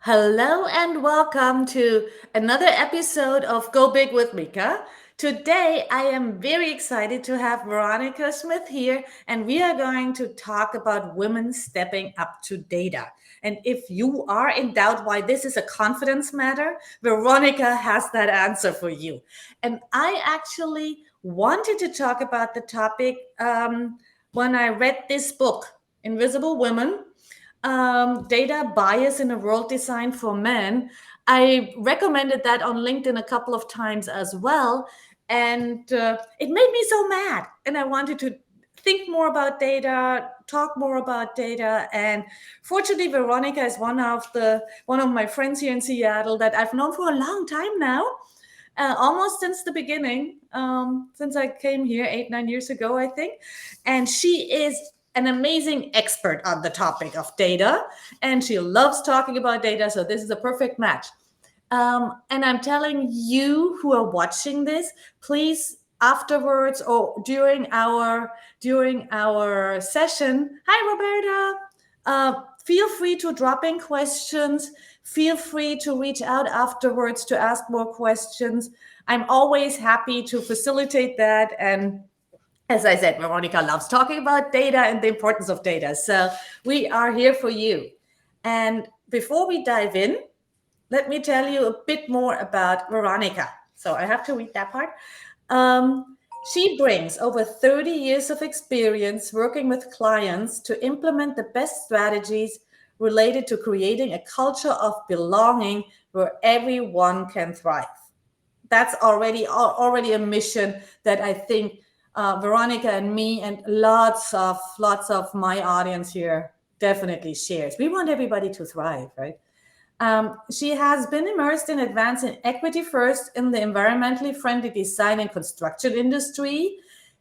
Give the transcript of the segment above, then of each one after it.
Hello and welcome to another episode of Go Big with Micha. Today, I am very excited to have Veronica Smith here, and we are going to talk about women stepping up to data. And if you are in doubt why this is a confidence matter, Veronica has that answer for you. And I actually wanted to talk about the topic when I read this book, Invisible Women, Data Bias in a World Designed for Men. I recommended that on LinkedIn a couple of times as well. And it made me so mad. And I wanted to think more about data, talk more about data. And fortunately, Veronica is one of my friends here in Seattle that I've known for a long time now. Almost since the beginning, since I came here 8, 9 years ago, I think. And she is an amazing expert on the topic of data, and she loves talking about data. So this is a perfect match. And I'm telling you who are watching this, please afterwards or during our session. Hi, Roberta. Feel free to drop in questions. Feel free to reach out afterwards to ask more questions. I'm always happy to facilitate that. And as I said, Veronica loves talking about data and the importance of data. So we are here for you. And before we dive in, let me tell you a bit more about Veronica. So I have to read that part. She brings over 30 years of experience working with clients to implement the best strategies related to creating a culture of belonging where everyone can thrive. That's already a mission that I think Veronica and me and lots of my audience here definitely shares. We want everybody to thrive, right? She has been immersed in advancing equity first in the environmentally friendly design and construction industry,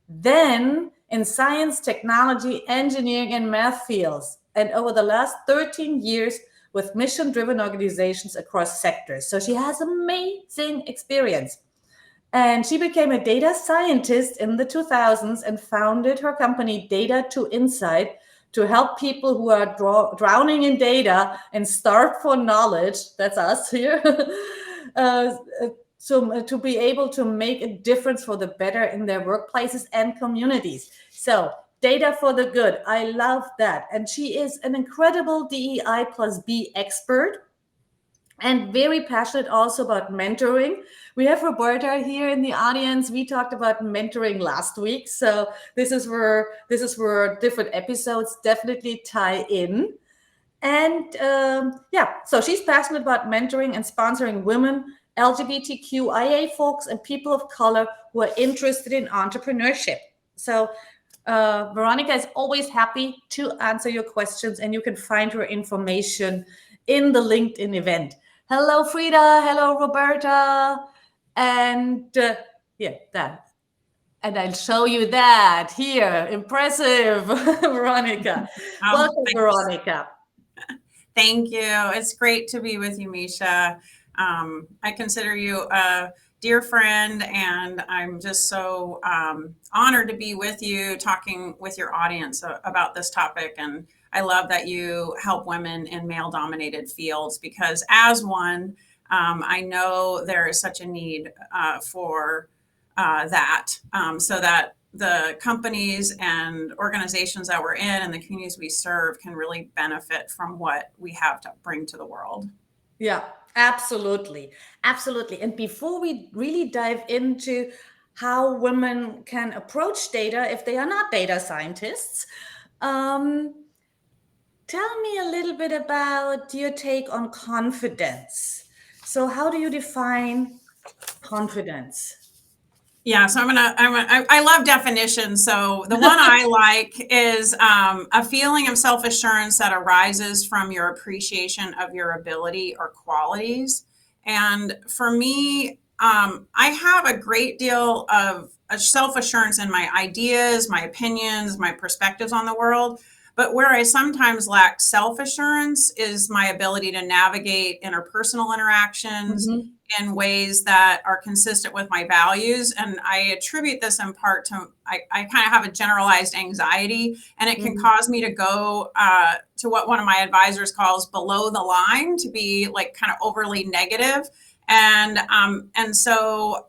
then in science, technology, engineering, and math fields, and over the last 13 years with mission driven organizations across sectors. So she has amazing experience. And she became a data scientist in the 2000s and founded her company, Data to Insight, to help people who are drowning in data and starved for knowledge. That's us here. uh, so to be able to make a difference for the better in their workplaces and communities. So data for the good. I love that. And she is an incredible DEI plus B expert and very passionate also about mentoring. We have Roberta here in the audience. We talked about mentoring last week, so this is where different episodes definitely tie in. And yeah, so she's passionate about mentoring and sponsoring women, LGBTQIA folks, and people of color who are interested in entrepreneurship. So Veronica is always happy to answer your questions, and you can find her information in the LinkedIn event. Hello, Frida. Hello, Roberta. And yeah, that. And I'll show you that here. Impressive, Veronica. Oh, Welcome, thanks. Veronica. Thank you. It's great to be with you, Misha. I consider you a dear friend, and I'm just so honored to be with you, talking with your audience about this topic. And I love that you help women in male dominated fields because, as one, I know there is such a need for that so that the companies and organizations that we're in and the communities we serve can really benefit from what we have to bring to the world. Yeah, absolutely. Absolutely. And before we really dive into how women can approach data if they are not data scientists, um, tell me a little bit about your take on confidence. So, how do you define confidence? Yeah, so I love definitions. So the one I like is a feeling of self assurance that arises from your appreciation of your ability or qualities. And for me, I have a great deal of self assurance in my ideas, my opinions, my perspectives on the world. But where I sometimes lack self-assurance is my ability to navigate interpersonal interactions Mhm. in ways that are consistent with my values. And I attribute this in part to I kind of have a generalized anxiety, and it can Mhm. cause me to go to what one of my advisors calls below the line, to be like kind of overly negative. And so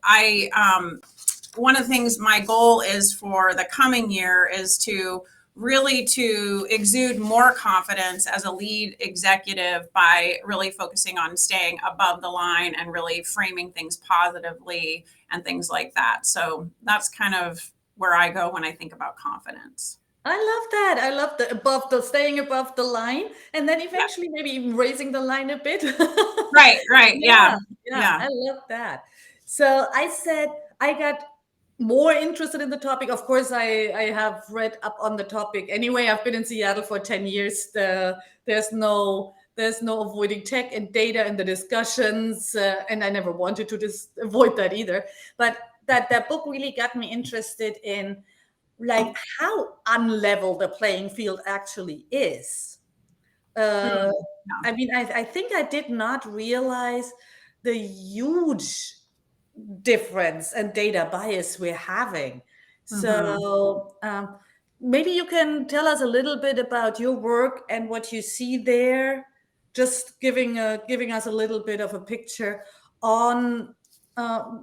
one of the things my goal is for the coming year is to really to exude more confidence as a lead executive by really focusing on staying above the line and really framing things positively and things like that. So that's kind of where I go when I think about confidence. I love that. I love the above the staying above the line, and then Yeah. eventually maybe even raising the line a bit. Right. Yeah, Yeah. yeah, Yeah. I love that. So I said I got more interested in the topic. Of course, I have read up on the topic. Anyway, I've been in Seattle for 10 years. There's no avoiding tech and data in the discussions, and I never wanted to just avoid that either. But that book really got me interested in like how unlevel the playing field actually is. Uh, Yeah. I mean, I think I did not realize the huge difference and data bias we're having. Mm-hmm. So maybe you can tell us a little bit about your work and what you see there, just giving us a little bit of a picture on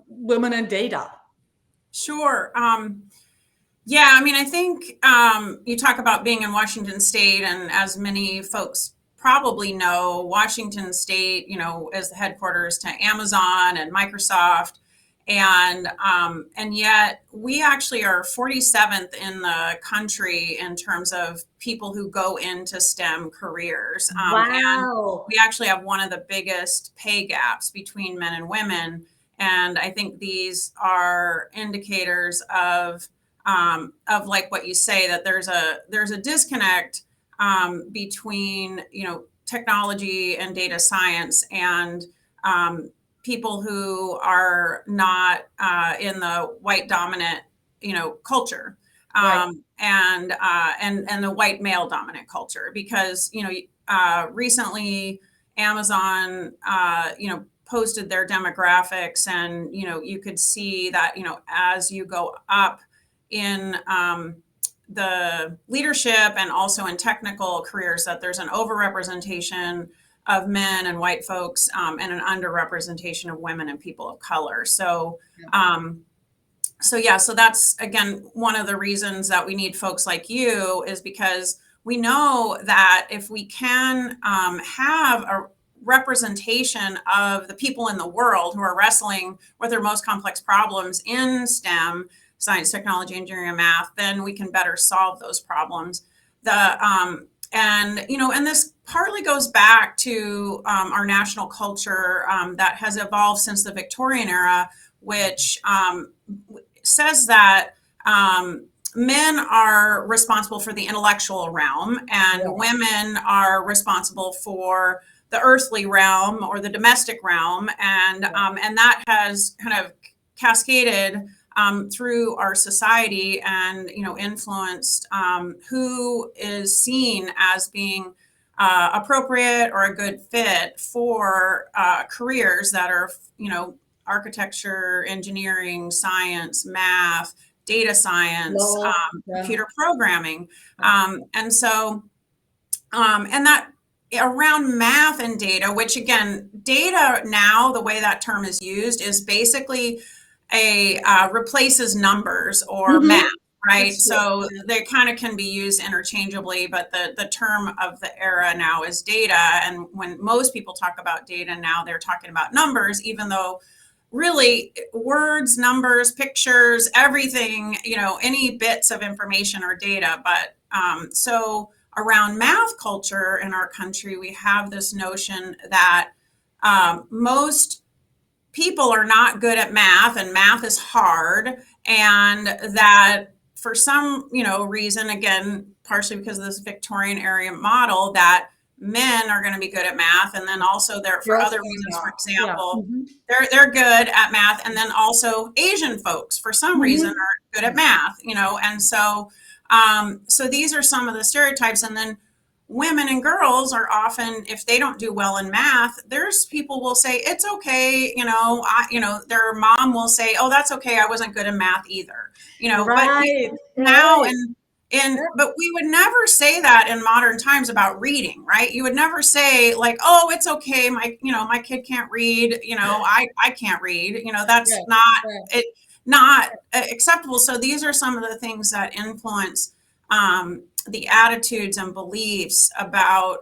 women and data. Sure. Yeah, I mean, I think you talk about being in Washington State, and as many folks probably know, Washington State, is the headquarters to Amazon and Microsoft, and yet we actually are 47th in the country in terms of people who go into STEM careers, and Wow. we actually have one of the biggest pay gaps between men and women, and I think these are indicators of like what you say, that there's a disconnect between technology and data science and people who are not in the white dominant culture, Right. and the white male dominant culture, because recently Amazon posted their demographics, and you could see that as you go up in the leadership and also in technical careers, that there's an overrepresentation of men and white folks, and an underrepresentation of women and people of color. So that's again one of the reasons that we need folks like you, is because we know that if we can have a representation of the people in the world who are wrestling with their most complex problems in STEM, science, technology, engineering, and math, then we can better solve those problems. And this partly goes back to our national culture that has evolved since the Victorian era, which says that men are responsible for the intellectual realm, and Yeah. women are responsible for the earthly realm or the domestic realm, and that has kind of cascaded through our society, and influenced who is seen as being appropriate or a good fit for careers that are architecture, engineering, science, math, data science, Law. Yeah. computer programming, Yeah. and that around math and data, which again, data now, the way that term is used, is basically a replaces numbers or Mhm. math, right? That's true. So they kind of can be used interchangeably, but the term of the era now is data. And when most people talk about data now, they're talking about numbers, even though really words, numbers, pictures, everything, any bits of information are data. But so around math culture in our country, we have this notion that most people are not good at math, and math is hard, and that for some reason, again partially because of this Victorian era model, that men are going to be good at math, and then also there for Girls other are reasons, for not. Yeah. example, Mhm. they're good at math, and then also Asian folks for some reason Mhm. are good at math, and so So these are some of the stereotypes. And then women and girls are often, if they don't do well in math, there's people will say, it's okay. Their mom will say, oh, that's okay. I wasn't good in math either, but Right, now right. Yeah, but we would never say that in modern times about reading, right? You would never say like, oh, it's okay. My kid can't read, I can't read, yeah, that's not yeah. it, not acceptable. So these are some of the things that influence the attitudes and beliefs about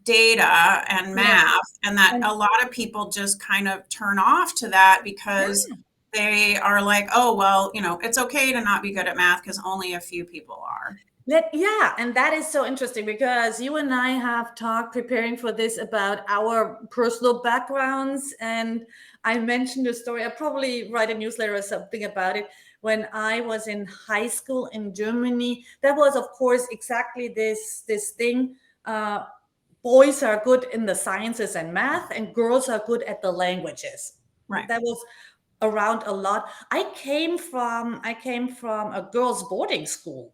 data and Yeah. math, and that And a lot of people just kind of turn off to that because yeah. they are like, oh, well, it's okay to not be good at math because only a few people are. Yeah, and that is so interesting because you and I have talked preparing for this about our personal backgrounds. And I mentioned a story. I probably write a newsletter or something about it. When I was in high school in Germany, that was, of course, exactly this thing. Uh, Boys are good in the sciences and math, and girls are good at the languages. Right. That was around a lot. I came from a girls' boarding school,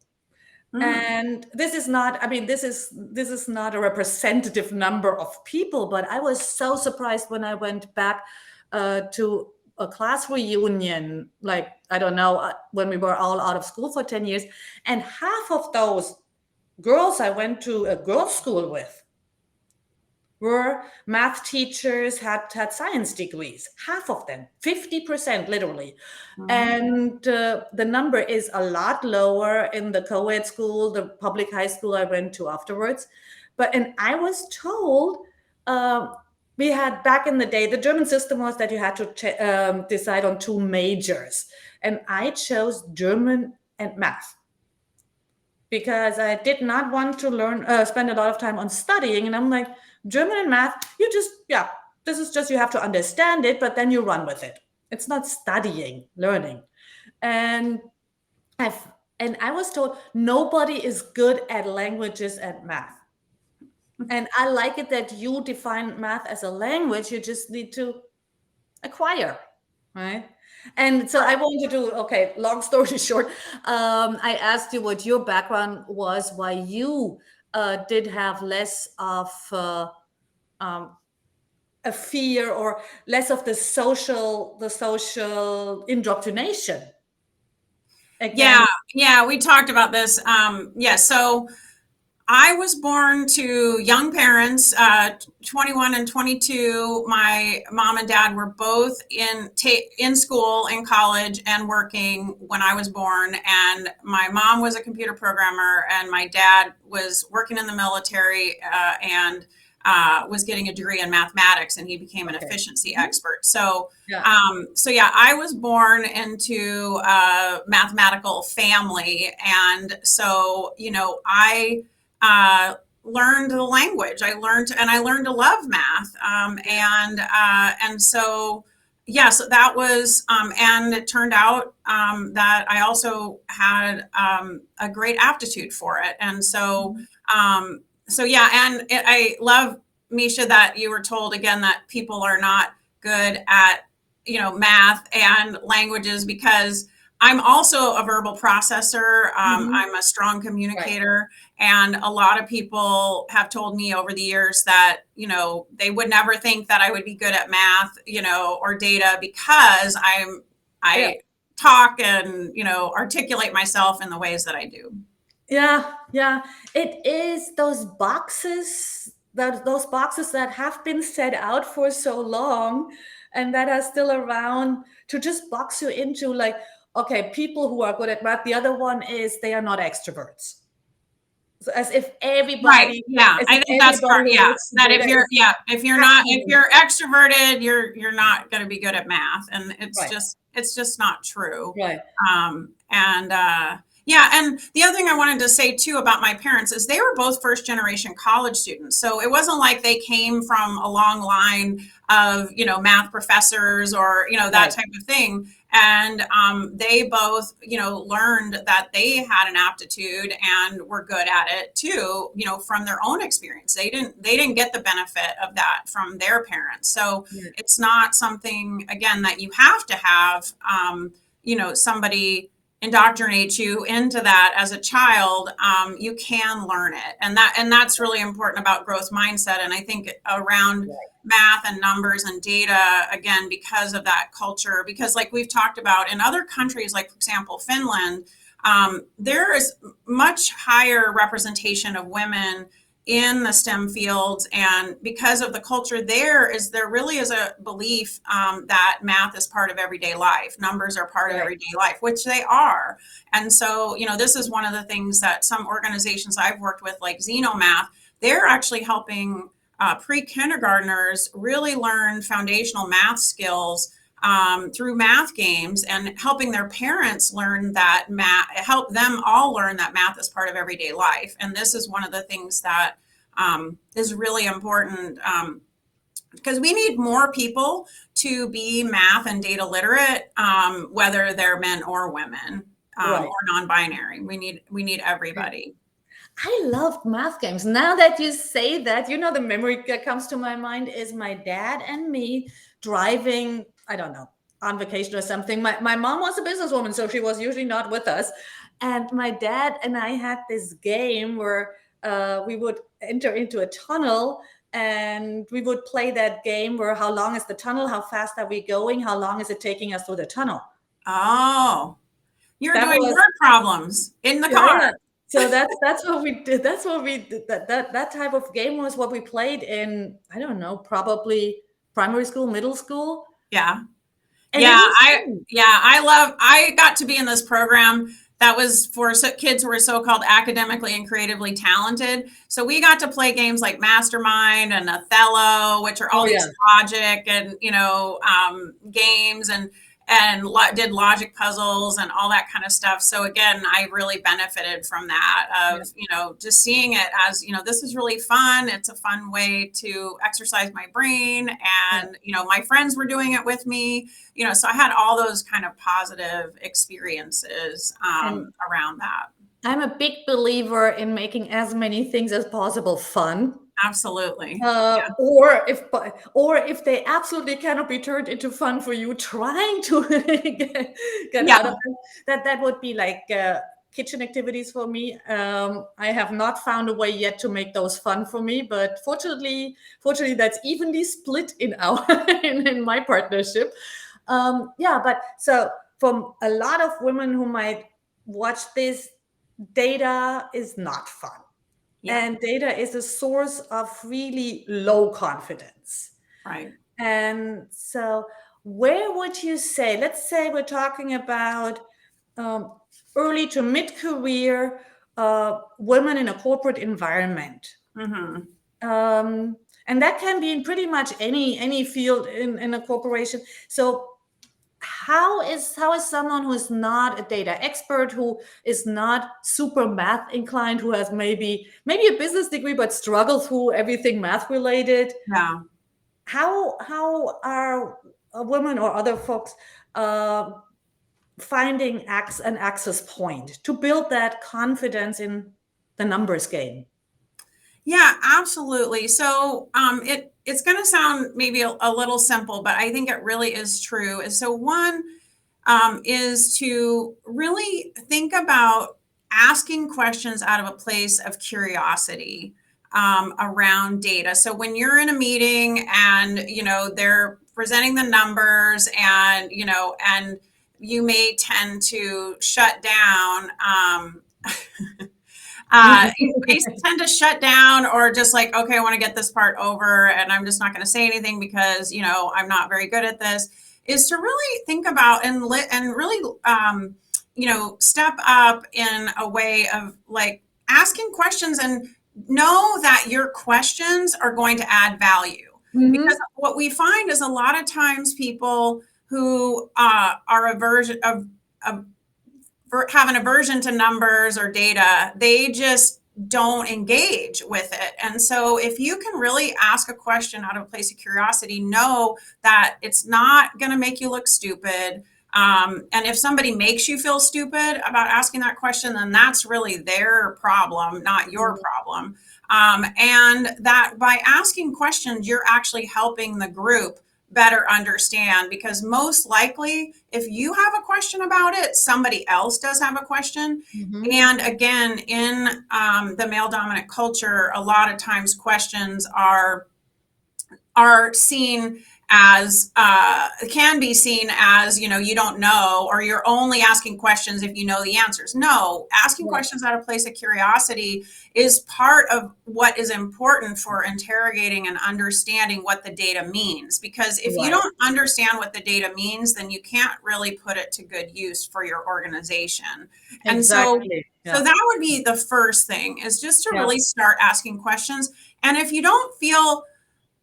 Mm. and this is not, I mean, this is not a representative number of people, but I was so surprised when I went back to a class reunion, like, I don't know, when we were all out of school for 10 years, and half of those girls I went to a girls school with were math teachers, had science degrees, half of them, 50% literally. Mhm. And the number is a lot lower in the co-ed school, the public high school I went to afterwards. And I was told, uh, we had back in the day, the German system was that you had to decide on two majors. And I chose German and math because I did not want to spend a lot of time on studying. And I'm like, German and math, yeah, this is just, you have to understand it, but then you run with it. It's not studying, learning. And I've, and I was told nobody is good at languages and math. And I like it that you define math as a language. You just need to acquire, right? And so I wanted to, okay, long story short, I asked you what your background was, why you did have less of um, a fear or less of the social indoctrination Yeah, against. yeah, we talked about this. Yeah, so I was born to young parents, 21 and 22. My mom and dad were both in school, in college, and working when I was born. And my mom was a computer programmer, and my dad was working in the military and was getting a degree in mathematics, and he became an Okay. efficiency Mhm. expert. So, Yeah. so yeah, I was born into a mathematical family, and so I uh, learned the language. I learned to love math. And so, yeah, so that was, and it turned out that I also had a great aptitude for it. And so, Mhm. yeah, and I love, Misha, that you were told again that people are not good at, math and languages because I'm also a verbal processor. Mhm. I'm a strong Right. communicator. And a lot of people have told me over the years that, they would never think that I would be good at math, or data because Yeah. I talk and, articulate myself in the ways that I do. Yeah, yeah. It is those boxes that have been set out for so long and that are still around to just box you into, like, okay, people who are good at math. The other one is they are not extroverts. So Right. Yeah. as I if think that's everybody part. who Yeah. works in That data is if happy. you're extroverted, you're not going to be good at math. And Right, it's just not true. right. And yeah. And the other thing I wanted to say too about my parents is they were both first generation college students. So it wasn't like they came from a long line of, math professors or, that Right. type of thing. And they both, learned that they had an aptitude and were good at it too, from their own experience. They didn't get the benefit of that from their parents. So Yeah. it's not something, again, that you have to have, somebody indoctrinate you into that as a child, you can learn it. And that's really important about growth mindset. And I think around math and numbers and data, again, because of that culture, because like we've talked about in other countries, like for example, Finland, there is much higher representation of women in the STEM fields. And because of the culture there really is a belief that math is part of everyday life. Numbers are part of everyday life, which they are. And so, this is one of the things that some organizations I've worked with, like Xenomath, they're actually helping pre-kindergartners really learn foundational math skills through math games, and helping their parents learn that help them all learn that math is part of everyday life. And this is one of the things that is really important, because we need more people to be math and data literate, whether they're men or women, or non-binary. We need everybody. I loved math games. Now that you say that, the memory that comes to my mind is my dad and me driving, I don't know, on vacation or something. My mom was a businesswoman, so she was usually not with us. And my dad and I had this game where we would enter into a tunnel, and we would play that game where how long is the tunnel? How fast are we going? How long is it taking us through the tunnel? Oh, you're doing word problems in the car. Yeah. So that's what we did. That's what we did. That type of game was what we played in, I don't know, probably primary school, middle school. Yeah. And I got to be in this program that was for kids who were so-called academically and creatively talented. So we got to play games like Mastermind and Othello, which are all these logic and, games, and did logic puzzles and all that kind of stuff. So again, I really benefited from that of, just seeing it as, this is really fun. It's a fun way to exercise my brain. And, my friends were doing it with me, so I had all those kind of positive experiences around that. I'm a big believer in making as many things as possible fun. Absolutely. Or if they absolutely cannot be turned into fun for you, trying to get out of it, that would be like kitchen activities for me. I have not found a way yet to make those fun for me, but fortunately that's evenly split in in my partnership. But so from a lot of women who might watch this, data is not fun. Yeah. And data is a source of really low confidence. Right. And so where would you say, let's say we're talking about early to mid-career women in a corporate environment. Mm-hmm. And that can be in pretty much any field in a corporation. So how is someone who is not a data expert, who is not super math inclined, who has maybe a business degree but struggles through everything math related? Yeah. How are women or other folks finding an access point to build that confidence in the numbers game? Yeah, absolutely. So it's going to sound maybe a little simple, but I think it really is true. So one is to really think about asking questions out of a place of curiosity around data. So when you're in a meeting and, they're presenting the numbers and, and you may tend to shut down, they tend to shut down, or just like, okay, I want to get this part over and I'm just not going to say anything because, I'm not very good at this, is to really think about and really, step up in a way of like asking questions and know that your questions are going to add value. Mm-hmm. Because what we find is a lot of times people who are have an aversion to numbers or data, they just don't engage with it. And so if you can really ask a question out of a place of curiosity, know that it's not going to make you look stupid. And if somebody makes you feel stupid about asking that question, then that's really their problem, not your problem. And that by asking questions, you're actually helping the group better understand, because most likely if you have a question about it, somebody else does have a question. Mm-hmm. And again, in the male dominant culture, a lot of times questions are seen as can be seen as, you don't know, or you're only asking questions if you know the answers. No, asking Right. questions out of place of curiosity is part of what is important for interrogating and understanding what the data means. Because if you Right. don't understand what the data means, then you can't really put it to good use for your organization. And Exactly. so Yeah. that would be the first thing, is just to Yeah. really start asking questions. And if you don't feel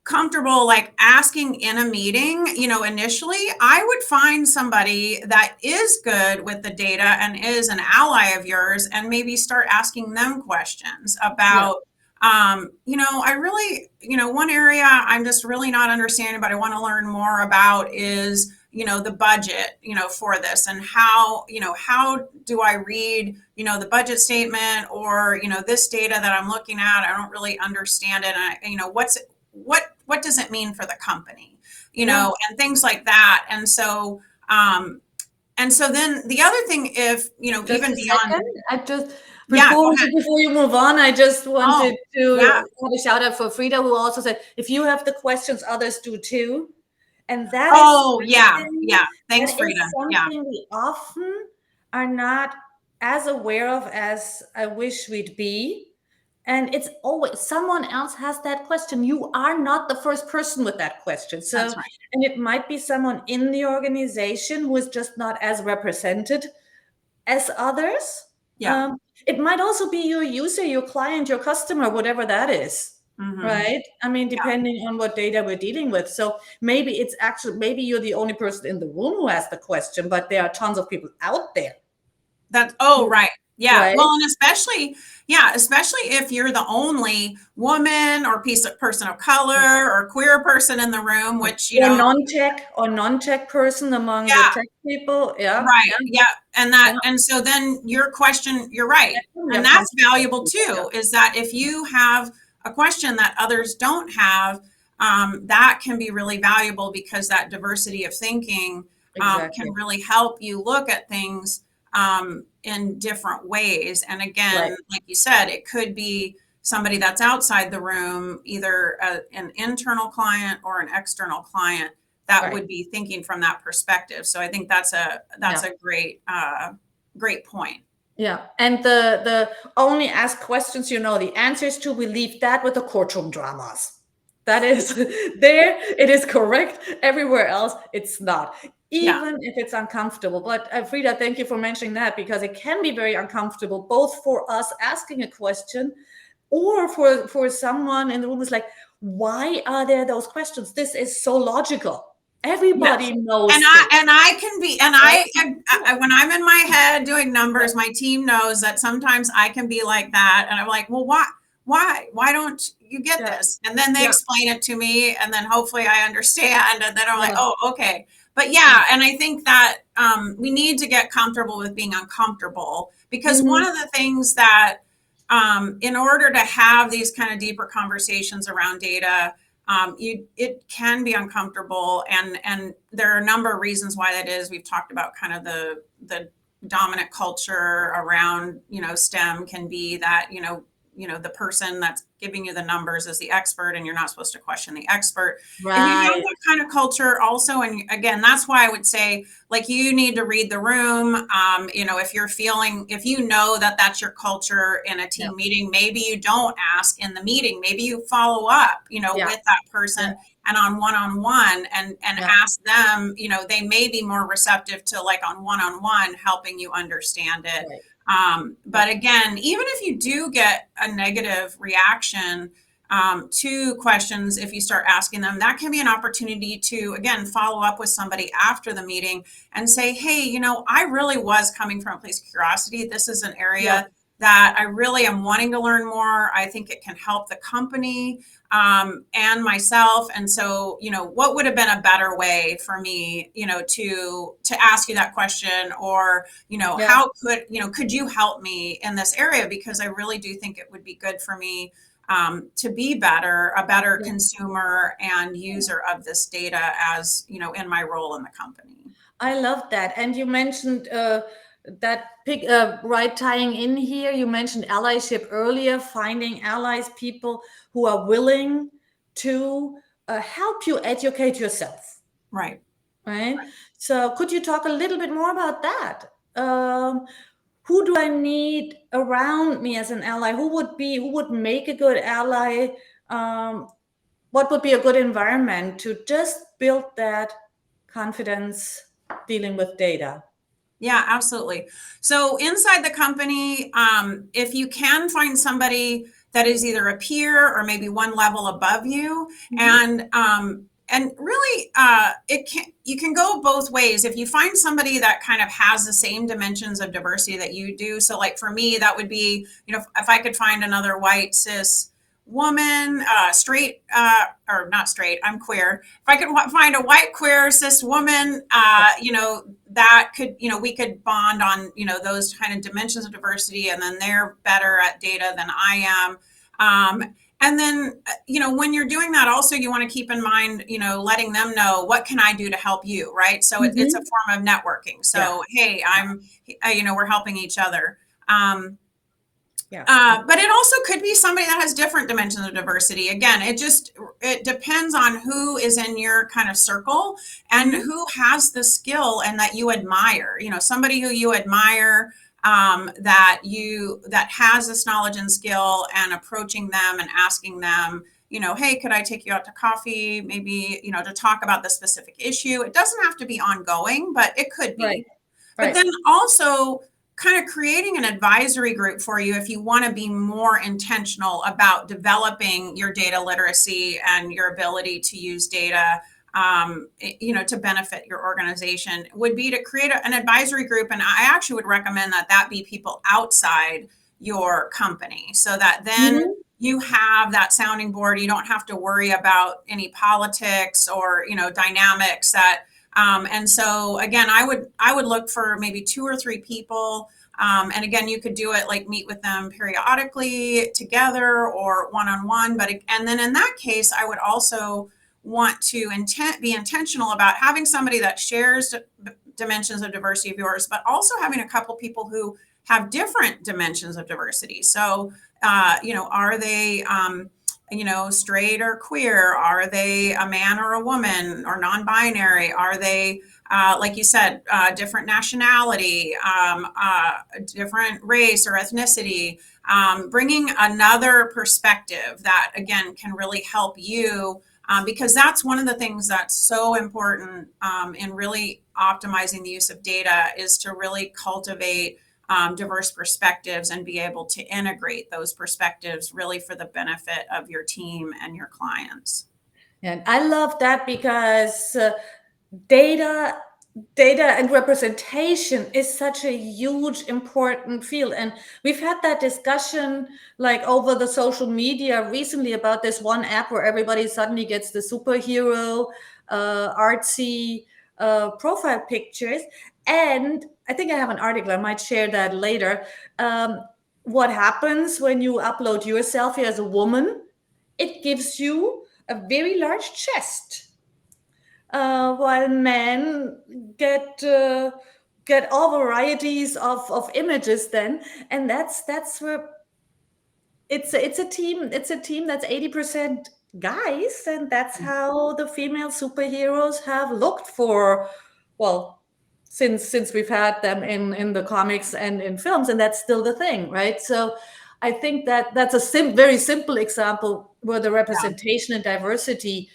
comfortable like asking in a meeting, initially, I would find somebody that is good with the data and is an ally of yours, and maybe start asking them questions Yeah. about, I really, one area I'm just really not understanding, but I want to learn more about is, the budget, for this, and how do I read, the budget statement, or, this data that I'm looking at, I don't really understand it. And what does it mean for the company, Yeah. and things like that. And so then the other thing, if, Just even a beyond. second. I just Yeah, go before ahead. before you move on, I just Oh, wanted yeah. to have a shout out for Frida, who also said, "If you have the questions, others do too." And Oh, yeah. Yeah. Thanks, that Frida. is Yeah. something we often are not as aware of as I wish we'd be. And it's always someone else has that question. You are not the first person with that question. That's So, right. and it might be someone in the organization who is just not as represented as others. Yeah. Um, it might also be your user, your client, your customer, whatever that is, Hmm. right? I mean, Yeah. depending on what data we're dealing with. So maybe you're the only person in the room who has the question, but there are tons of people out there, Oh, right. Yeah. right? Well, and especially if you're the only woman or person of color or queer person in the room, which, Or non-tech person among the yeah. tech people. Yeah, Right. yeah, Yeah. yeah. And so then your question, you're right. That can be And that's valuable uncomfortable. Yeah, too, is that if you have a question that others don't have, that can be really valuable, because that diversity of thinking can exactly. really help you look at things in different ways. And Right, again, like you said, it could be somebody that's outside the room, either an internal client or an external client, that right. would be thinking from that perspective. So I think that's Yeah. a great point. Yeah, and the only ask questions you know the answers to, we leave that with the courtroom dramas. That is there, it is correct. Everywhere else, it's not, Yeah. even if it's uncomfortable. But Frida, thank you for mentioning that, because it can be very uncomfortable, both for us asking a question, or for someone in the room who's like, why are there those questions? This is so logical. Yes. Everybody And knows I this, and I can be and right? when I'm in my head doing Yeah, numbers, my team knows that sometimes I can be like that, and I'm like, well, why don't you get yeah, this? And then they yeah, explain it to me, and then hopefully I understand, and then I'm like, yeah, oh, okay. But yeah. yeah, and I think that we need to get comfortable with being uncomfortable, because one Mhm. of the things that in order to have these kind of deeper conversations around data, it can be uncomfortable, and there are a number of reasons why that is. We've talked about kind of the dominant culture around, STEM can be that, the person that's giving you the numbers is the expert, and you're not supposed to question the expert. If you have Right. that kind of culture also, and again, that's why I would say, like, you need to read the room. If you know that that's your culture in a Yeah. team meeting, maybe you don't ask in the meeting, maybe you follow up, Yeah. with that Yeah. person, and on one-on-one, and Yeah. ask them, they may be more receptive to, like, on one-on-one, helping you understand it. Right. But Right. again, even if you do get a negative reaction to questions, if you start asking them, that can be an opportunity to, again, follow up with somebody after the meeting and say, hey, I really was coming from a place of curiosity. This is an Yeah. area that I really am wanting to learn more. I think it can help the company and myself. And so, what would have been a better way for me, to ask you that question, or, Yeah. how could you help me in this area? Because I really do think it would be good for me to be a better consumer and user of this data as, in my role in the company. I love that. And you mentioned right tying in here, you mentioned allyship earlier, finding allies, people who are willing to help you educate yourself. Right. Right. So could you talk a little bit more about that? Who do I need around me as an ally? Who would make a good ally? What would be a good environment to just build that confidence dealing with data? Yeah, absolutely. So inside the company, if you can find somebody that is either a peer or maybe one level above you, and really, you can go both ways. If you find somebody that kind of has the same dimensions of diversity that you do, so like for me, that would be, if I could find another white cis woman, straight, or not straight, I'm queer. If I could find a white queer cis woman, that could, we could bond on, those kind of dimensions of diversity, and then they're better at data than I am. And then, when you're doing that, also, you want to keep in mind, letting them know, what can I do to help you? Right. So it's a form of networking. So, hey, we're helping each other. But it also could be somebody that has different dimensions of diversity. Again, it depends on who is in your kind of circle and who has the skill and that you admire. Somebody who you admire, that has this knowledge and skill, and approaching them and asking them, hey, could I take you out to coffee? Maybe, to talk about the specific issue. It doesn't have to be ongoing, but it could be. Right. But then also kind of creating an advisory group for you if you want to be more intentional about developing your data literacy and your ability to use data, to benefit your organization, would be to create an advisory group. And I actually would recommend that be people outside your company, so that then you have that sounding board. You don't have to worry about any politics or, dynamics that, and so again, I would look for maybe 2 or 3 people. And again, you could do it like meet with them periodically together or one-on-one. And then in that case, I would also want to be intentional about having somebody that shares dimensions of diversity of yours, but also having a couple people who have different dimensions of diversity. So, are they, straight or queer? Are they a man or a woman or non-binary? Are they, like you said, different nationality, different race or ethnicity? Bringing another perspective that, again, can really help you, because that's one of the things that's so important in really optimizing the use of data, is to really cultivate diverse perspectives and be able to integrate those perspectives really for the benefit of your team and your clients. And I love that, because data and representation is such a huge, important field. And we've had that discussion like over the social media recently about this one app where everybody suddenly gets the superhero artsy profile pictures. And I think I have an article, I might share that later. What happens when you upload your selfie as a woman? It gives you a very large chest, while men get all varieties of images then. And that's where it's a team that's 80% guys, and that's how the female superheroes have looked for, well, since we've had them in the comics and in films, and that's still the thing, right? So I think that's a very simple example where the representation and diversity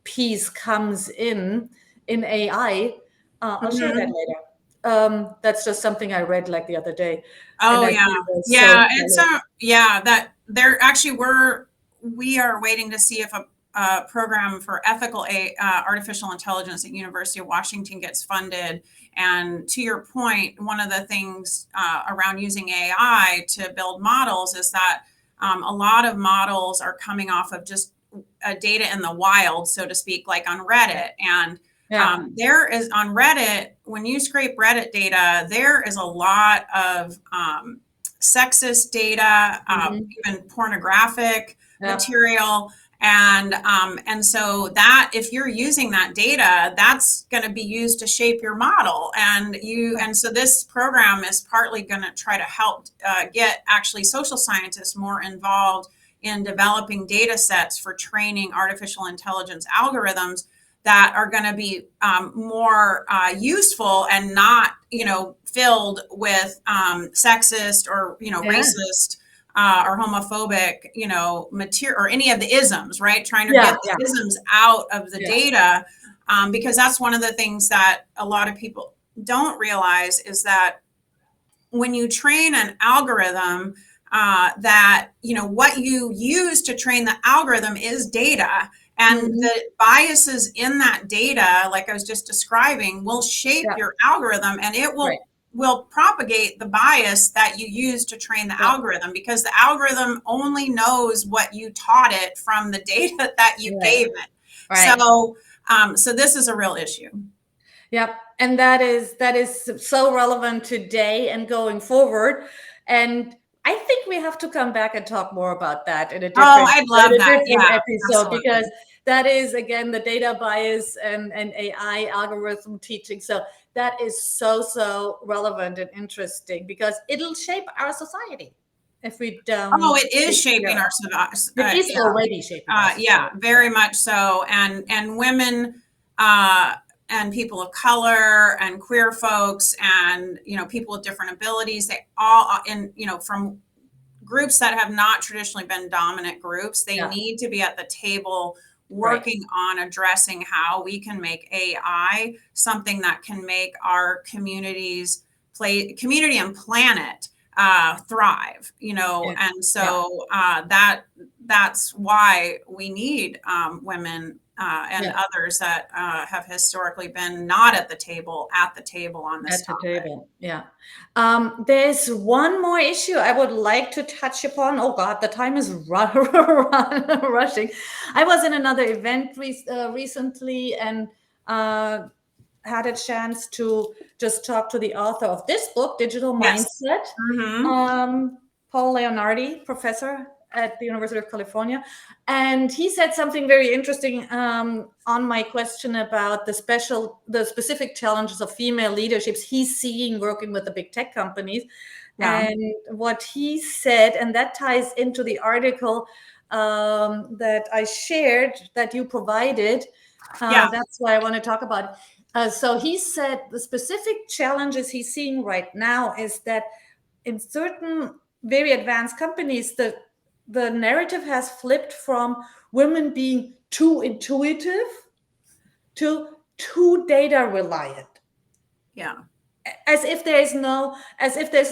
piece comes in AI. I'll share that later. That's just something I read like the other day. Oh, and yeah. It's that there actually we are waiting to see if a program for ethical artificial intelligence at University of Washington gets funded. And to your point, one of the things around using AI to build models is that a lot of models are coming off of just data in the wild, so to speak, like on Reddit. And there is, on Reddit, when you scrape Reddit data, there is a lot of sexist data, even pornographic, material. And so that if you're using that data, that's going to be used to shape your model. And so this program is partly going to try to help get actually social scientists more involved in developing data sets for training artificial intelligence algorithms that are going to be more useful and not, filled with sexist or, racist or homophobic, material or any of the isms, right? Trying to get the isms out of the data, because that's one of the things that a lot of people don't realize is that when you train an algorithm, that what you use to train the algorithm is data, and the biases in that data, like I was just describing, will shape your algorithm, and it will propagate the bias that you use to train the algorithm, because the algorithm only knows what you taught it from the data that you gave it. So this is a real issue. Yep. And that is so relevant today and going forward. And I think we have to come back and talk more about that in a different, I'd love that. episode, Absolutely. because that is, again, the data bias and AI algorithm teaching. So that is so relevant and interesting, because it'll shape our society if we don't. It is shaping our society. It is already shaping our society. Very much so. And women, and people of color and queer folks and, people with different abilities, they all, from groups that have not traditionally been dominant groups, they need to be at the table working on addressing how we can make AI something that can make our community and planet thrive, and so that's why we need women and others that have historically been not at the table on this topic. There's one more issue I would like to touch upon. Oh God, the time is rushing. I was in another event recently and had a chance to just talk to the author of this book, Digital Mindset, Paul Leonardi, professor at the University of California. And he said something very interesting on my question about the specific challenges of female leaderships he's seeing working with the big tech companies. And what he said, and that ties into the article that I shared, that you provided. That's why I want to talk about it. So he said the specific challenges he's seeing right now is that in certain very advanced companies, the narrative has flipped from women being too intuitive to too data reliant. As if there's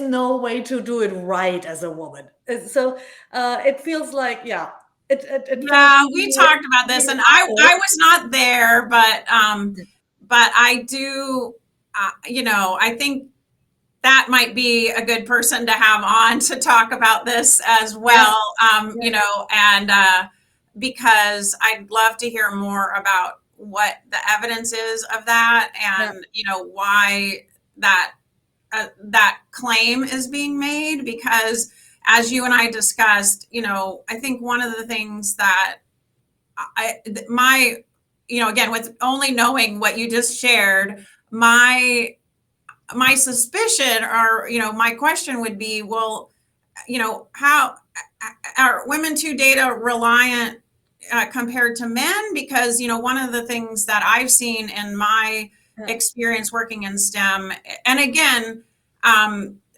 no way to do it right as a woman. So it feels like, we talked about this, and I was not there, but I do, I think that might be a good person to have on to talk about this as well. And because I'd love to hear more about what the evidence is of that, and why that claim is being made. Because as you and I discussed, I think one of the things that again, with only knowing what you just shared, my suspicion, or my question would be, well, how are women too data reliant compared to men? Because one of the things that I've seen in my experience working in STEM, and again,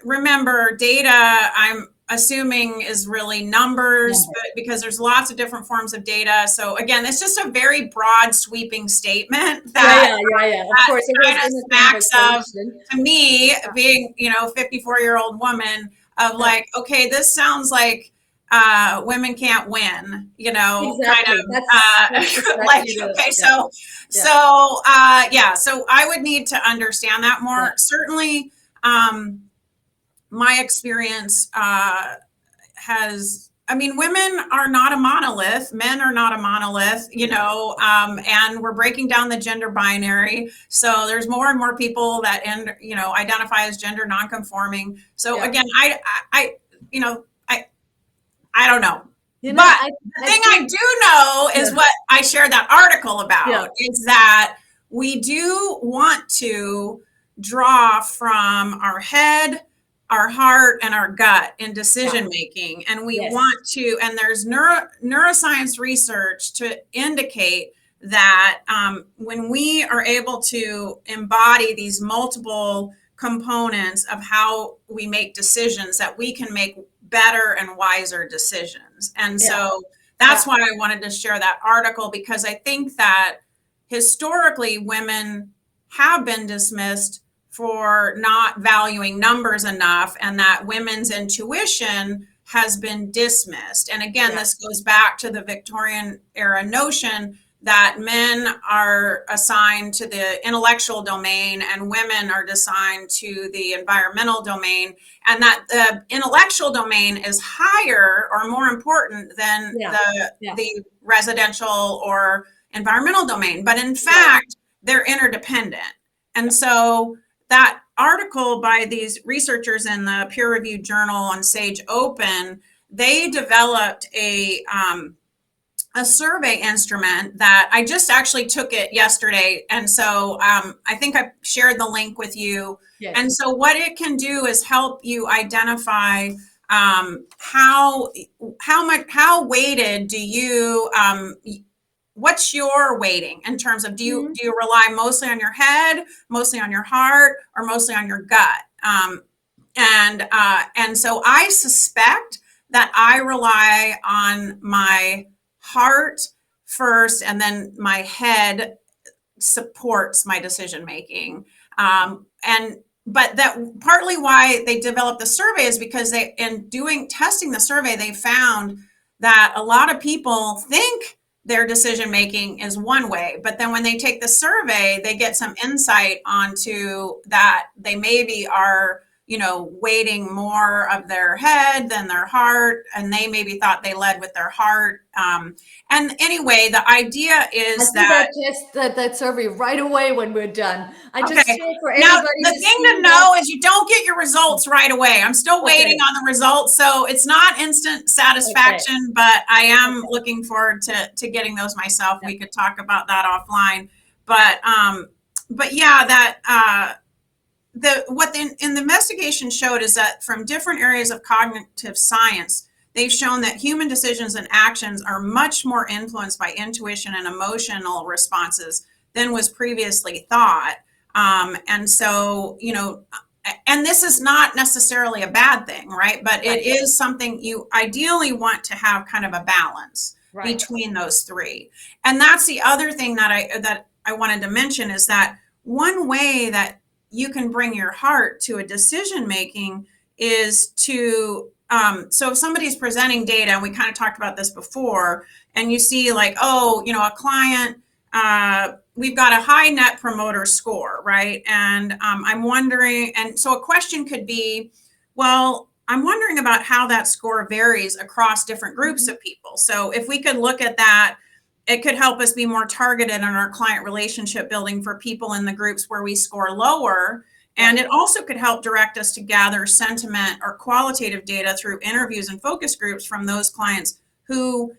remember, data, I'm assuming, is really numbers, but because there's lots of different forms of data. So again, it's just a very broad sweeping statement that of course, it kind of smacks of, to me, being 54-year-old woman, of like, okay, this sounds like women can't win, kind of like, okay, so I would need to understand that more. Certainly, my experience women are not a monolith, men are not a monolith, and we're breaking down the gender binary. So there's more and more people that identify as gender nonconforming. So again, I don't know. But the I thing I think, do know is yeah, what I shared that article yeah, about is that we do want to draw from our head, our heart, and our gut in yeah, decision making. And we yes, want to, and there's neuroscience research to indicate that when we are able to embody these multiple components of how we make decisions, that we can make better and wiser decisions. And yeah, so yeah, that's why I wanted to share that article, because I think that historically women have been dismissed for not valuing numbers enough, and that women's intuition has been dismissed. And again, yeah, this goes back to the Victorian era notion that men are assigned to the intellectual domain and women are assigned to the environmental domain, and that the intellectual domain is higher or more important than yeah, yeah, the residential or environmental domain. But in right, fact, they're interdependent. And so that article by these researchers in the peer-reviewed journal on Sage Open, they developed a survey instrument that I just actually took it yesterday. And so I think I shared the link with you. And yes. so what it can do is help you identify how weighted do you what's your weighting in terms of Mhm. do you rely mostly on your head, mostly on your heart, or mostly on your gut? And so I suspect that I rely on my heart first, and then my head supports my decision making. And but that partly why they developed the survey is because they, in doing testing the survey, they found that a lot of people think their decision making is one way, but then when they take the survey, they get some insight onto that they maybe are, weighting more of their head than their heart, and they maybe thought they led with their heart. And anyway, the idea I'll is do that that, test, that survey right away when we're done. I just okay, share for now everybody the to thing see to that. know is you don't get your results right away. I'm still waiting Okay, on the results, so it's not instant okay, satisfaction, but I am okay, looking forward to getting those myself. yeah. We could talk about that offline. But yeah, that in the investigation showed is that from different areas of cognitive science, they've shown that human decisions and actions are much more influenced by intuition and emotional responses than was previously thought. And so, and this is not necessarily a bad thing, right? But it Right, is something you ideally want to have kind of a balance right, between those three. And that's the other thing that I wanted to mention is that one way that you can bring your heart to a decision making is to so if somebody's presenting data, and we kind of talked about this before, and you see like, oh, a client, we've got a high net promoter score, right? And I'm wondering, and so a question could be, well, I'm wondering about how that score varies across different groups mhm, of people. So if we could look at that, it could help us be more targeted in our client relationship building for people in the groups where we score lower. And right, it also could help direct us to gather sentiment or qualitative data through interviews and focus groups from those clients who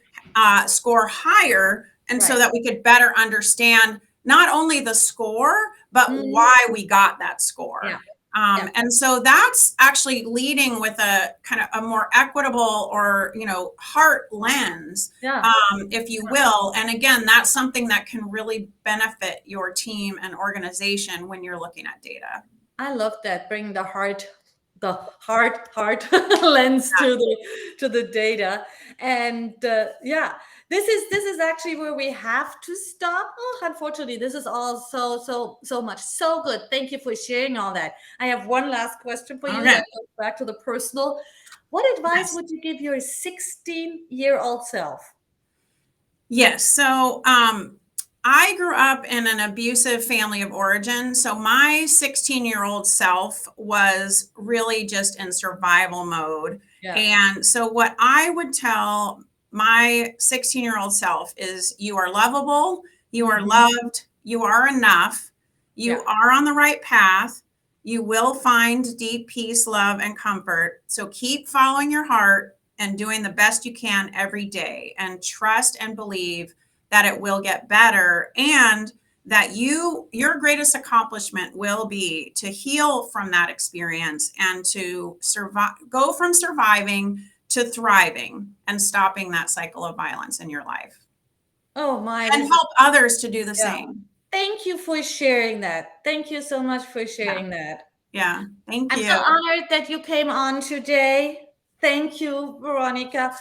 score higher. And so right. that we could better understand not only the score, but Mhm, why we got that score. yeah, yeah, And so that's actually leading with a kind of a more equitable or, heart lens, yeah. if you will. And again, that's something that can really benefit your team and organization when you're looking at data. I love that. Bring the heart lens to the data, and yeah, this is actually where we have to stop. Oh, unfortunately, this is all so much so good. Thank you for sharing all that. I have one last question for you Okay. that goes back to the personal. What advice Yes. would you give your 16-year-old self? Yes. So I grew up in an abusive family of origin. So my 16-year-old self was really just in survival mode. Yeah. And so what I would tell my 16-year-old self is you are lovable, you are Mhm. loved, you are enough, Yeah. you are on the right path, you will find deep peace, love, and comfort. So keep following your heart, and doing the best you can every day, and trust and believe that it will get better, and that your greatest accomplishment will be to heal from that experience and to go from surviving to thriving and stopping that cycle of violence in your life, Oh my, and help others to do the yeah. same. Thank you for sharing that. Thank you so much for sharing that. Yeah. Thank I'm you. so honored that you came on today. Thank you, Veronica.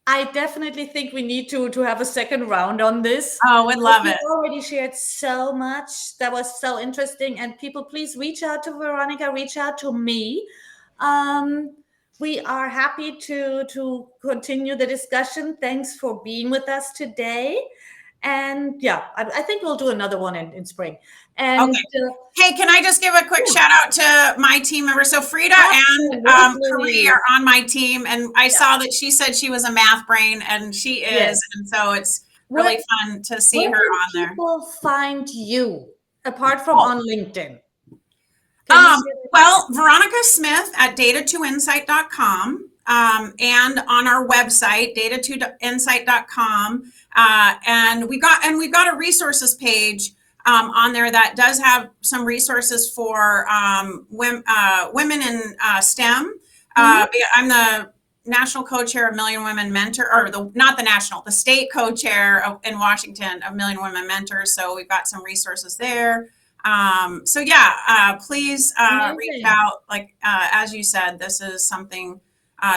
I definitely think we need to have a second round on this. Oh, would love You it. already shared so much. That was so interesting. And people, please reach out to Veronica, reach out to me. Um, we are happy to continue the discussion. Thanks for being with us today. And yeah, I think we'll do another one in spring. And Okay. Hey, can I just give a quick shout out to my team members? So Frida and Marie are on my team, and I saw that she said she was a math brain, and she is, yes. And so it's really fun to see her on there. Where can people find you apart from on LinkedIn? Well, Veronica Smith at data2insight.com, and on our website, data2insight.com. And we've got a resources page on there that does have some resources for women in STEM. I'm the national co-chair of Million Women Mentor, or the state co-chair in Washington of Million Women Mentors. So we've got some resources there. Please reach out. As you said, this is something,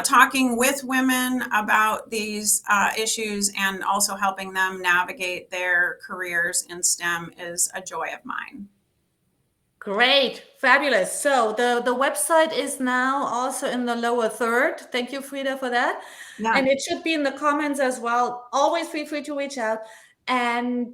talking with women about these issues and also helping them navigate their careers in STEM is a joy of mine. Great, fabulous. So the website is now also in the lower third. Thank you, Frida, for that. Yeah. And it should be in the comments as well. Always feel free to reach out. And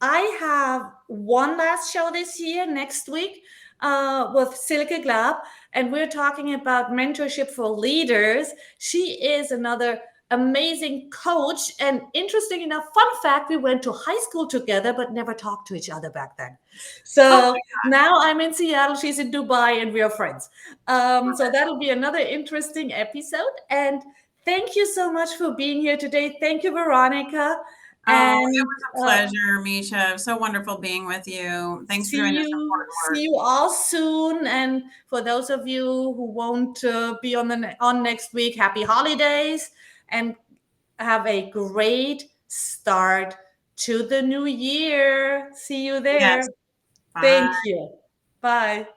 I have one last show this year, next week, with Silke Glab, and we're talking about mentorship for leaders. She is another amazing coach, and interesting enough, fun fact, we went to high school together but never talked to each other back then. So now I'm in Seattle, she's in Dubai, and we are friends. So that'll be another interesting episode. And thank you so much for being here today. Thank you, Veronica. And it was a pleasure, Micha. So wonderful being with you. Thanks for doing this important work. See you all soon. And for those of you who won't be on next week, happy holidays, and have a great start to the new year. See you there. Yes. Thank you. Bye.